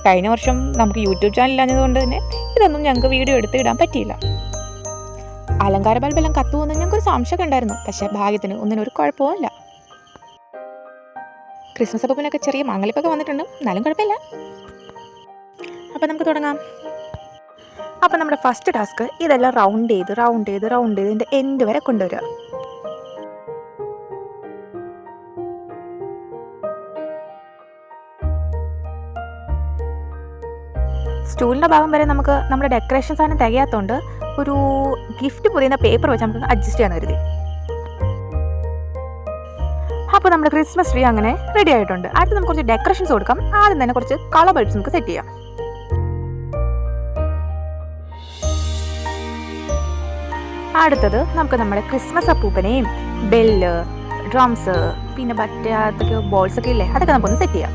കഴിഞ്ഞ വർഷം നമുക്ക് യൂട്യൂബ് ചാനൽ ഇല്ലാഞ്ഞതുകൊണ്ട് തന്നെ ഇതൊന്നും ഞങ്ങൾക്ക് വീഡിയോ എടുത്ത് ഇടാൻ പറ്റിയില്ല. അലങ്കാര ബൾബെല്ലാം കത്തുമെന്ന് ഞങ്ങൾക്കൊരു സംശയമൊക്കെ ഉണ്ടായിരുന്നു. പക്ഷേ ഭാഗ്യത്തിന് ഒന്നിനൊരു കുഴപ്പമില്ല. ക്രിസ്മസ് അപ്പൂപ്പനൊക്കെ ചെറിയ മാങ്ങലിപ്പൊക്കെ വന്നിട്ടുണ്ട്, എന്നാലും കുഴപ്പമില്ല. അപ്പം നമുക്ക് തുടങ്ങാം. അപ്പം നമ്മുടെ ഫസ്റ്റ് ടാസ്ക് ഇതെല്ലാം റൗണ്ട് ചെയ്ത് ഇതിൻ്റെ എൻഡ് വരെ കൊണ്ടുവരിക. സ്റ്റൂളിൻ്റെ ഭാഗം വരെ നമുക്ക് നമ്മുടെ ഡെക്കറേഷൻ സാധനം തികയാത്തതുകൊണ്ട് ഒരു ഗിഫ്റ്റ് പൊതിയുന്ന പേപ്പർ വെച്ച് നമുക്ക് അഡ്ജസ്റ്റ് ചെയ്യാൻ കരുതി. അപ്പോൾ നമ്മുടെ ക്രിസ്മസ് ട്രീ അങ്ങനെ റെഡി ആയിട്ടുണ്ട്. അടുത്ത് നമുക്ക് കുറച്ച് ഡെക്കറേഷൻസ് കൊടുക്കാം. ആദ്യം തന്നെ കുറച്ച് കളർ ബൾബ്സ് നമുക്ക് സെറ്റ് ചെയ്യാം. അടുത്തത് നമുക്ക് നമ്മുടെ ക്രിസ്മസ് അപ്പൂപ്പനെയും ബെല്ല്, ഡ്രംസ്, പിന്നെ മറ്റേ ബോൾസ് ഒക്കെ ഇല്ലേ, അതൊക്കെ നമുക്കൊന്ന് സെറ്റ് ചെയ്യാം.